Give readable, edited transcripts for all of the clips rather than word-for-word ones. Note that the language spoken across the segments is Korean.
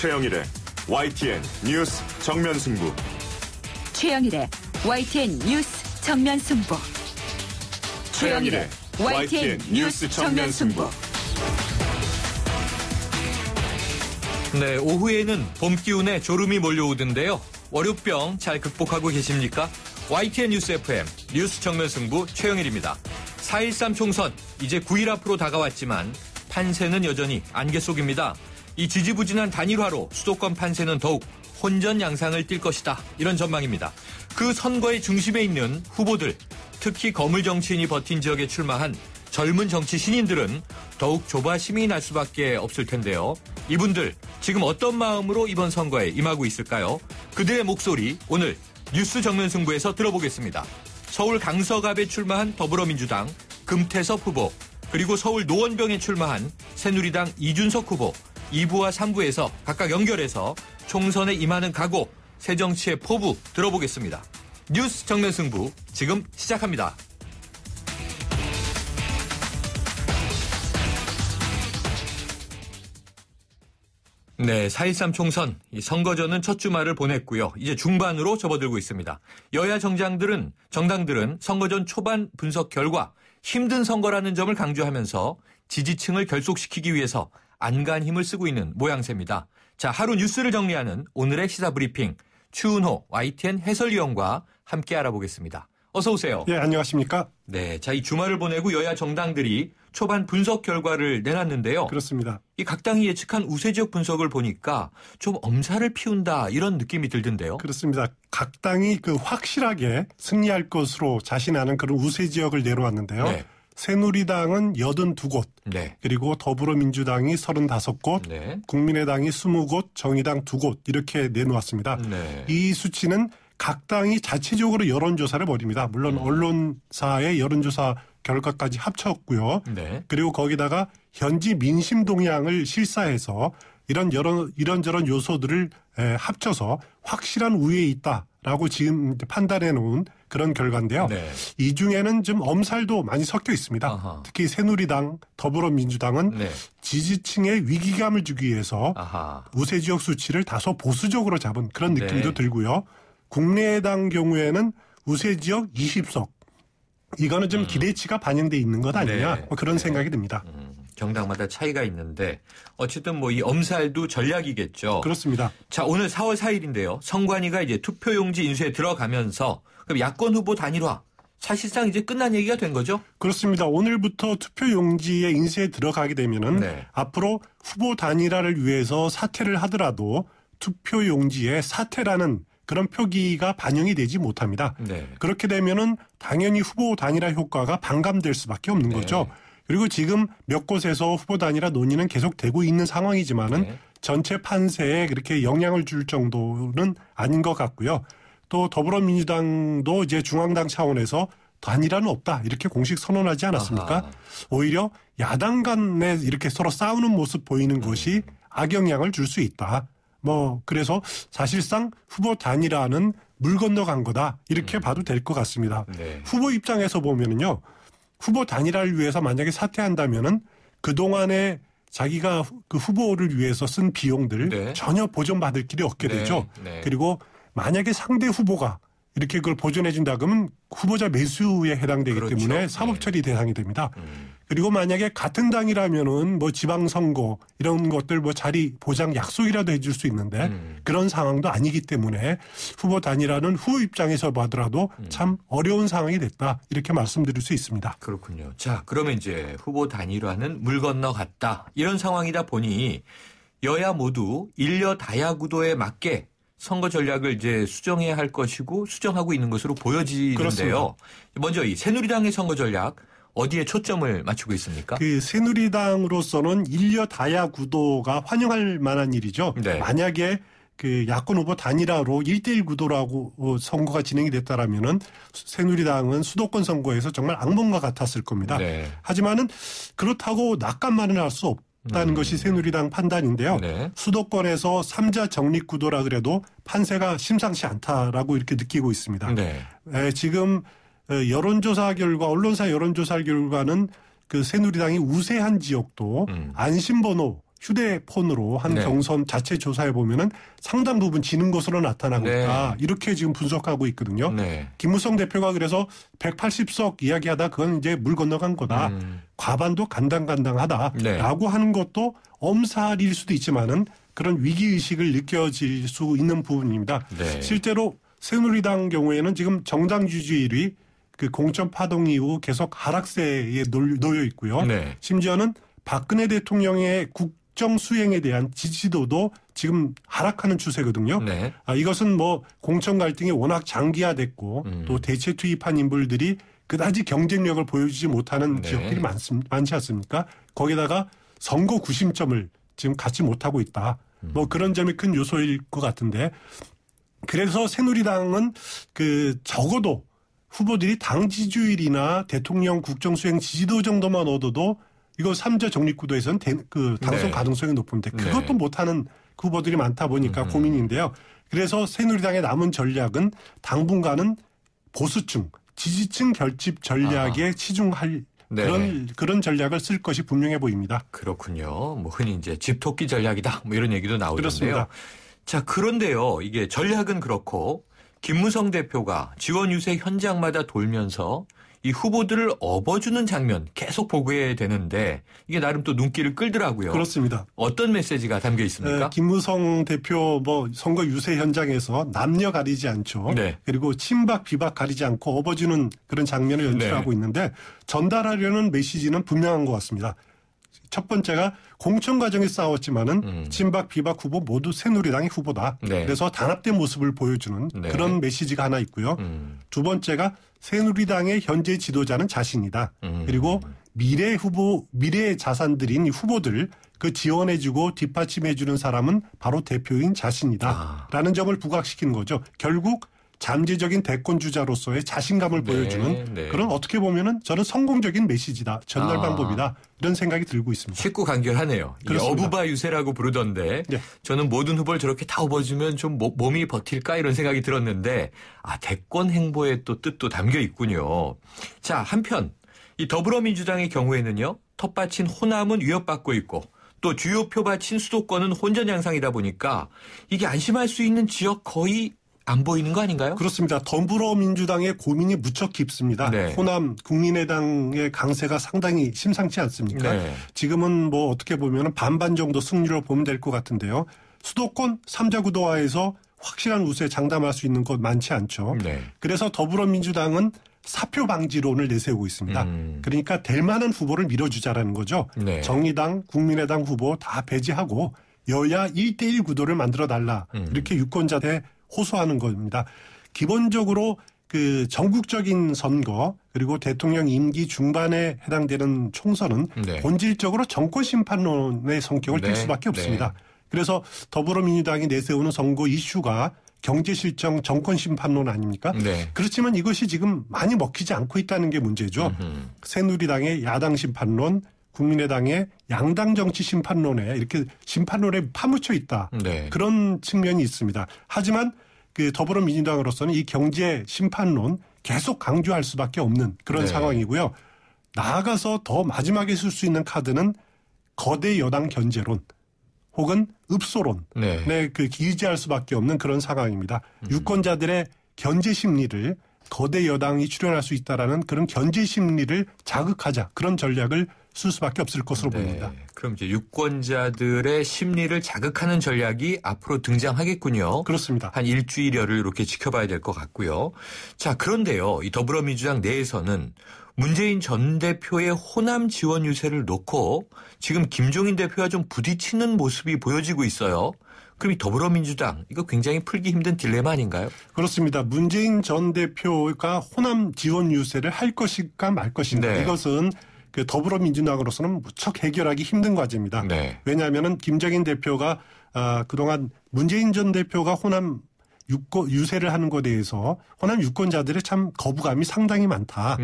최영일의 YTN 뉴스 정면 승부. 최영일의 YTN 뉴스 정면 승부. 최영일의 YTN 뉴스 정면 승부. 네, 오후에는 봄 기운에 졸음이 몰려오던데요. 월요병 잘 극복하고 계십니까? YTN 뉴스 FM 뉴스 정면 승부 최영일입니다. 4.13 총선 이제 9일 앞으로 다가왔지만 판세는 여전히 안개 속입니다. 이 지지부진한 단일화로 수도권 판세는 더욱 혼전 양상을 띌 것이다. 이런 전망입니다. 그 선거의 중심에 있는 후보들, 특히 거물 정치인이 버틴 지역에 출마한 젊은 정치 신인들은 더욱 조바심이 날 수밖에 없을 텐데요. 이분들 지금 어떤 마음으로 이번 선거에 임하고 있을까요? 그들의 목소리 오늘 뉴스 정면 승부에서 들어보겠습니다. 서울 강서갑에 출마한 더불어민주당 금태섭 후보, 그리고 서울 노원병에 출마한 새누리당 이준석 후보, 2부와 3부에서 각각 연결해서 총선에 임하는 각오, 새정치의 포부 들어보겠습니다. 뉴스 정면 승부 지금 시작합니다. 네, 4.13 총선 선거전은 첫 주말을 보냈고요. 이제 중반으로 접어들고 있습니다. 여야 정당들은 선거전 초반 분석 결과 힘든 선거라는 점을 강조하면서 지지층을 결속시키기 위해서 안간 힘을 쓰고 있는 모양새입니다. 자, 하루 뉴스를 정리하는 오늘의 시사브리핑, 추은호 YTN 해설위원과 함께 알아보겠습니다. 어서 오세요. 예, 안녕하십니까? 네, 자, 이 주말을 보내고 여야 정당들이 초반 분석 결과를 내놨는데요. 그렇습니다. 이 각 당이 예측한 우세 지역 분석을 보니까 좀 엄살을 피운다 이런 느낌이 들던데요. 그렇습니다. 각 당이 확실하게 승리할 것으로 자신하는 그런 우세 지역을 내놓았는데요. 네. 새누리당은 82곳, 네. 그리고 더불어민주당이 35곳, 네. 국민의당이 20곳, 정의당 2곳 이렇게 내놓았습니다. 네. 이 수치는 각 당이 자체적으로 여론조사를 벌입니다. 물론 언론사의 여론조사 결과까지 합쳤고요. 네. 그리고 거기다가 현지 민심 동향을 실사해서 이런저런 요소들을 합쳐서 확실한 우위에 있다라고 지금 판단해 놓은 그런 결과인데요. 네. 이 중에는 좀 엄살도 많이 섞여 있습니다. 아하. 특히 새누리당, 더불어민주당은 네. 지지층에 위기감을 주기 위해서 아하. 우세 지역 수치를 다소 보수적으로 잡은 그런 느낌도 네. 들고요. 국민의당 경우에는 우세 지역 20석. 이거는 좀 기대치가 반영돼 있는 것 아니냐 네. 그런 생각이 듭니다. 정당마다 차이가 있는데 어쨌든 이 엄살도 전략이겠죠. 그렇습니다. 자, 오늘 4월 4일인데요. 선관위가 이제 투표용지 인수에 들어가면서 그럼 야권 후보 단일화 사실상 이제 끝난 얘기가 된 거죠? 그렇습니다. 오늘부터 투표용지의 인수에 들어가게 되면은 네. 앞으로 후보 단일화를 위해서 사퇴를 하더라도 투표용지에 사퇴라는 그런 표기가 반영이 되지 못합니다. 네. 그렇게 되면은 당연히 후보 단일화 효과가 반감될 수밖에 없는 네. 거죠. 그리고 지금 몇 곳에서 후보 단일화 논의는 계속되고 있는 상황이지만은 네. 전체 판세에 그렇게 영향을 줄 정도는 아닌 것 같고요. 또 더불어민주당도 이제 중앙당 차원에서 단일화는 없다 이렇게 공식 선언하지 않았습니까? 아하. 오히려 야당 간에 이렇게 서로 싸우는 모습 보이는 것이 악영향을 줄 수 있다. 그래서 사실상 후보 단일화는 물 건너간 거다. 이렇게 봐도 될 것 같습니다. 네. 후보 입장에서 보면은요, 후보 단일화를 위해서 만약에 사퇴한다면은 그동안에 자기가 그 후보를 위해서 쓴 비용들 네. 전혀 보존받을 길이 없게 네. 되죠. 네. 그리고 만약에 상대 후보가 이렇게 그걸 보존해준다 그러면 후보자 매수에 해당되기 그렇죠. 때문에 사법처리 네. 대상이 됩니다. 그리고 만약에 같은 당이라면은 지방선거 이런 것들 자리 보장 약속이라도 해줄 수 있는데 그런 상황도 아니기 때문에 후보 단일화는 후보 입장에서 봐더라도 참 어려운 상황이 됐다 이렇게 말씀드릴 수 있습니다. 그렇군요. 자, 그러면 이제 후보 단일화는 물 건너갔다 이런 상황이다 보니 여야 모두 일려 다야 구도에 맞게 선거 전략을 이제 수정해야 할 것이고 수정하고 있는 것으로 보여지는데요. 그렇습니다. 먼저 이 새누리당의 선거 전략 어디에 초점을 맞추고 있습니까? 그 새누리당으로서는 일려 다야 구도가 환영할 만한 일이죠. 네. 만약에 그 야권 후보 단일화로 1대1 구도라고 선거가 진행이 됐다라면은 새누리당은 수도권 선거에서 정말 악몽과 같았을 겁니다. 네. 하지만은 그렇다고 낙관만은 할 수 없다는 것이 새누리당 판단인데요. 네. 수도권에서 3자 정립 구도라 그래도 판세가 심상치 않다라고 이렇게 느끼고 있습니다. 네. 지금 여론조사 결과, 언론사 여론조사 결과는 그 새누리당이 우세한 지역도 안심번호 휴대폰으로 한 경선 자체 조사해 보면은 상당 부분 지는 것으로 나타나고 있다. 이렇게 지금 분석하고 있거든요. 김무성 대표가 그래서 180석 이야기하다 그건 이제 물 건너간 거다. 과반도 간당간당하다라고 하는 것도 엄살일 수도 있지만은 그런 위기의식을 느껴질 수 있는 부분입니다. 실제로 새누리당 경우에는 지금 정당 지지율이 그 공천 파동 이후 계속 하락세에 놓여 있고요. 심지어는 박근혜 대통령의 국정 수행에 대한 지지도도 지금 하락하는 추세거든요. 이것은 뭐 공천 갈등이 워낙 장기화됐고 또 대체 투입한 인물들이 그다지 경쟁력을 보여주지 못하는 지역들이 많지 않습니까? 거기다가 선거 구심점을 지금 갖지 못하고 있다. 뭐 그런 점이 큰 요소일 것 같은데 그래서 새누리당은 그 적어도 후보들이 당 지지율이나 대통령 국정 수행 지지도 정도만 얻어도 이거 3자 정립구도에서는 그 당선 가능성이 높은데 그것도 못하는 후보들이 많다 보니까 고민인데요. 그래서 새누리당의 남은 전략은 당분간은 보수층, 지지층 결집 전략에 치중할 그런 전략을 쓸 것이 분명해 보입니다. 그렇군요. 뭐 흔히 이제 집토끼 전략이다. 뭐 이런 얘기도 나오던데요. 그렇습니다. 자, 그런데요. 이게 전략은 그렇고 김무성 대표가 지원 유세 현장마다 돌면서 이 후보들을 업어주는 장면 계속 보게 되는데 이게 나름 또 눈길을 끌더라고요. 그렇습니다. 어떤 메시지가 담겨 있습니까? 김무성 대표 뭐 선거 유세 현장에서 남녀 가리지 않죠. 그리고 친박 비박 가리지 않고 업어주는 그런 장면을 연출하고 있는데 전달하려는 메시지는 분명한 것 같습니다. 첫 번째가 공천 과정에 싸웠지만은 친박 비박 후보 모두 새누리당의 후보다. 그래서 단합된 모습을 보여주는 그런 메시지가 하나 있고요. 두 번째가 새누리당의 현재 지도자는 자신이다. 그리고 미래 자산들인 후보들 그 지원해주고 뒷받침해주는 사람은 바로 대표인 자신이다. 라는 점을 부각시키는 거죠. 결국 잠재적인 대권주자로서의 자신감을 보여주는 그런 어떻게 보면은 저는 성공적인 메시지다. 전달 방법이다. 이런 생각이 들고 있습니다. 쉽고 간결하네요. 어부바 유세라고 부르던데 저는 모든 후보를 저렇게 다 업어주면 좀 몸이 버틸까 이런 생각이 들었는데 대권 행보에 또 뜻도 담겨 있군요. 자, 한편 이 더불어민주당의 경우에는요. 텃밭인 호남은 위협받고 있고 또 주요 표밭인 수도권은 혼전 양상이다 보니까 이게 안심할 수 있는 지역 거의 안 보이는 거 아닌가요? 그렇습니다. 더불어민주당의 고민이 무척 깊습니다. 호남 국민의당의 강세가 상당히 심상치 않습니까? 지금은 뭐 어떻게 보면 반반 정도 승률을 보면 될 것 같은데요. 수도권 3자 구도화에서 확실한 우세 장담할 수 있는 곳 많지 않죠. 그래서 더불어민주당은 사표 방지론을 내세우고 있습니다. 그러니까 될 만한 후보를 밀어주자라는 거죠. 정의당, 국민의당 후보 다 배제하고 여야 1대1 구도를 만들어달라. 이렇게 유권자들에 호소하는 겁니다. 기본적으로 그 전국적인 선거 그리고 대통령 임기 중반에 해당되는 총선은 본질적으로 정권 심판론의 성격을 띨 수밖에 없습니다. 그래서 더불어민주당이 내세우는 선거 이슈가 경제실정 정권 심판론 아닙니까? 그렇지만 이것이 지금 많이 먹히지 않고 있다는 게 문제죠. 새누리당의 야당 심판론, 국민의당의 양당 정치 심판론에 이렇게 심판론에 파묻혀 있다. 그런 측면이 있습니다. 하지만 그 더불어민주당으로서는 이 경제 심판론 계속 강조할 수밖에 없는 그런 상황이고요. 나아가서 더 마지막에 쓸 수 있는 카드는 거대 여당 견제론 혹은 읍소론에 그 기지할 수밖에 없는 그런 상황입니다. 유권자들의 견제 심리를 거대 여당이 출현할 수 있다라는 그런 견제 심리를 자극하자 그런 전략을 쓸 수밖에 없을 것으로 보입니다. 그럼 이제 유권자들의 심리를 자극하는 전략이 앞으로 등장하겠군요. 그렇습니다. 한 일주일여를 이렇게 지켜봐야 될 것 같고요. 자, 그런데요. 이 더불어민주당 내에서는 문재인 전 대표의 호남 지원 유세를 놓고 지금 김종인 대표와 좀 부딪히는 모습이 보여지고 있어요. 그럼 이 더불어민주당 이거 굉장히 풀기 힘든 딜레마 아닌가요? 그렇습니다. 문재인 전 대표가 호남 지원 유세를 할 것인가 말 것인가 이것은 그 더불어민주당으로서는 무척 해결하기 힘든 과제입니다. 왜냐하면은 김정인 대표가 그동안 문재인 전 대표가 호남 유세를 하는 것에 대해서 호남 유권자들의 참 거부감이 상당히 많다.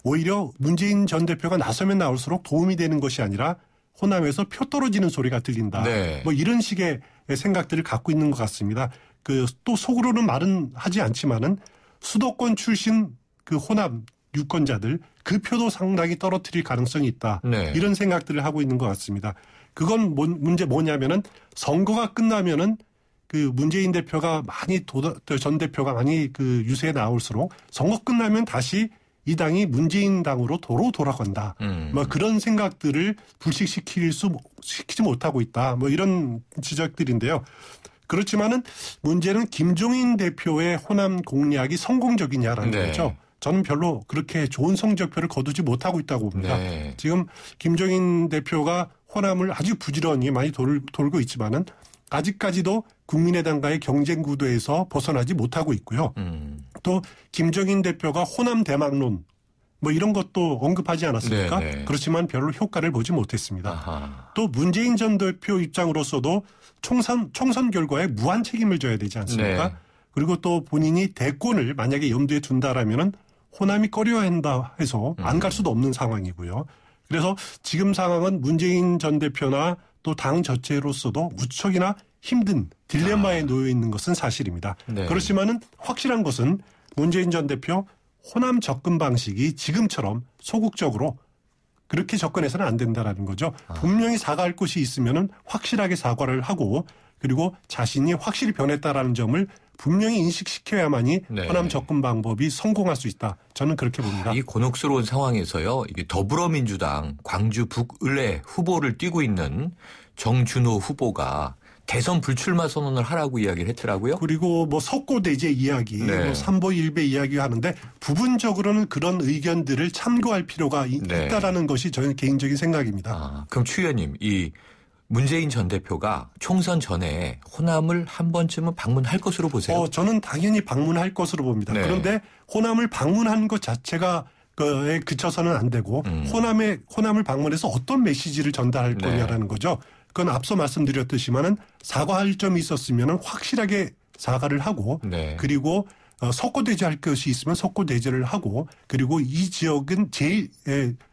오히려 문재인 전 대표가 나서면 나올수록 도움이 되는 것이 아니라 호남에서 표 떨어지는 소리가 들린다. 뭐 이런 식의 생각들을 갖고 있는 것 같습니다. 그 또 속으로는 말은 하지 않지만은 수도권 출신 그 호남 유권자들 그 표도 상당히 떨어뜨릴 가능성이 있다. 이런 생각들을 하고 있는 것 같습니다. 그건 문제 뭐냐면은 선거가 끝나면은 그 문재인 대표가 전 대표가 많이 그 유세에 나올수록 선거 끝나면 다시 이 당이 문재인 당으로 도로 돌아간다. 뭐 그런 생각들을 시키지 못하고 있다. 뭐 이런 지적들인데요. 그렇지만은 문제는 김종인 대표의 호남 공략이 성공적이냐라는 거죠. 저는 별로 그렇게 좋은 성적표를 거두지 못하고 있다고 봅니다. 네. 지금 김종인 대표가 호남을 아주 부지런히 많이 돌고 있지만은 아직까지도 국민의당과의 경쟁 구도에서 벗어나지 못하고 있고요. 또 김종인 대표가 호남 대망론 뭐 이런 것도 언급하지 않았습니까? 네네. 그렇지만 별로 효과를 보지 못했습니다. 아하. 또 문재인 전 대표 입장으로서도 총선 결과에 무한 책임을 져야 되지 않습니까? 네. 그리고 또 본인이 대권을 만약에 염두에 둔다라면은 호남이 꺼려한다 해서 안 갈 수도 없는 상황이고요. 그래서 지금 상황은 문재인 전 대표나 또 당 전체로서도 무척이나 힘든 딜레마에 놓여 있는 것은 사실입니다. 네. 그렇지만은 확실한 것은 문재인 전 대표 호남 접근 방식이 지금처럼 소극적으로 그렇게 접근해서는 안 된다라는 거죠. 분명히 사과할 것이 있으면은 확실하게 사과를 하고 그리고 자신이 확실히 변했다라는 점을 분명히 인식시켜야만이 네. 호남 접근 방법이 성공할 수 있다. 저는 그렇게 봅니다. 이 곤혹스러운 상황에서요. 이게 더불어민주당 광주 북을레 후보를 띄고 있는 정준호 후보가 대선 불출마 선언을 하라고 이야기를 했더라고요. 그리고 뭐 석고대제 이야기, 네. 뭐 삼보일배 이야기 하는데 부분적으로는 그런 의견들을 참고할 필요가 네. 있다라는 것이 저는 개인적인 생각입니다. 그럼 추 의원님, 이 문재인 전 대표가 총선 전에 호남을 한 번쯤은 방문할 것으로 보세요? 저는 당연히 방문할 것으로 봅니다. 네. 그런데 호남을 방문한 것 자체가 에 그쳐서는 안 되고 호남을 방문해서 어떤 메시지를 전달할 네. 거냐라는 거죠. 그건 앞서 말씀드렸듯이만은 사과할 점이 있었으면 확실하게 사과를 하고 네. 그리고 석고대제할 것이 있으면 석고대제를 하고 그리고 이 지역은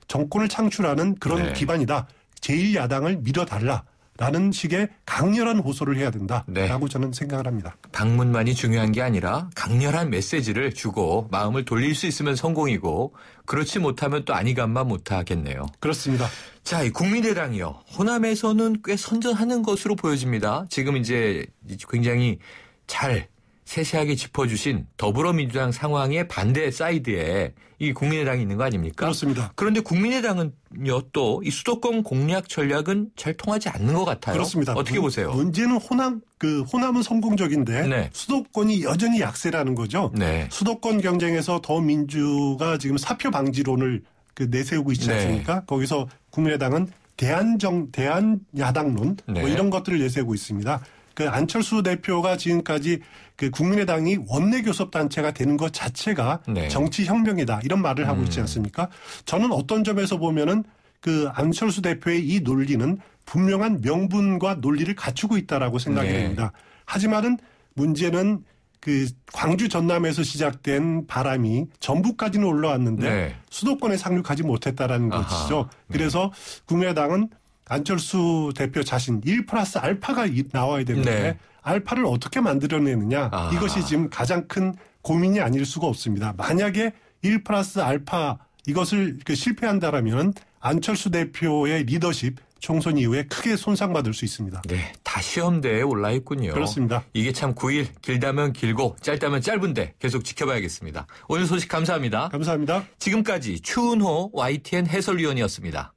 정권을 창출하는 그런 네. 기반이다. 제1야당을 밀어달라라는 식의 강렬한 호소를 해야 된다라고 네. 저는 생각을 합니다. 방문만이 중요한 게 아니라 강렬한 메시지를 주고 마음을 돌릴 수 있으면 성공이고 그렇지 못하면 또 아니간만 못하겠네요. 그렇습니다. 자, 이 국민의당이요. 호남에서는 꽤 선전하는 것으로 보여집니다. 지금 이제 굉장히 잘 세세하게 짚어주신 더불어민주당 상황의 반대 사이드에 이 국민의당이 있는 거 아닙니까? 그렇습니다. 그런데 국민의당은요 또 이 수도권 공략 전략은 잘 통하지 않는 것 같아요. 그렇습니다. 어떻게 보세요? 문제는 호남은 성공적인데 네. 수도권이 여전히 약세라는 거죠. 네. 수도권 경쟁에서 더민주가 지금 사표 방지론을 내세우고 있지 않습니까? 네. 거기서 국민의당은 대한야당론 네. 뭐 이런 것들을 내세우고 있습니다. 그 안철수 대표가 지금까지 그 국민의당이 원내교섭단체가 되는 것 자체가 네. 정치혁명이다 이런 말을 하고 있지 않습니까? 저는 어떤 점에서 보면은 그 안철수 대표의 이 논리는 분명한 명분과 논리를 갖추고 있다라고 생각이 네. 됩니다. 하지만은 문제는 그 광주 전남에서 시작된 바람이 전북까지는 올라왔는데 네. 수도권에 상륙하지 못했다라는 것이죠. 그래서 국민의당은 안철수 대표 자신 1+알파가 나와야 되는데 네. 알파를 어떻게 만들어내느냐 이것이 지금 가장 큰 고민이 아닐 수가 없습니다. 만약에 1+알파 이것을 실패한다라면 안철수 대표의 리더십 총선 이후에 크게 손상받을 수 있습니다. 네, 다 시험대에 올라 있군요. 그렇습니다. 이게 참 9일 길다면 길고 짧다면 짧은데 계속 지켜봐야겠습니다. 오늘 소식 감사합니다. 감사합니다. 지금까지 추은호 YTN 해설위원이었습니다.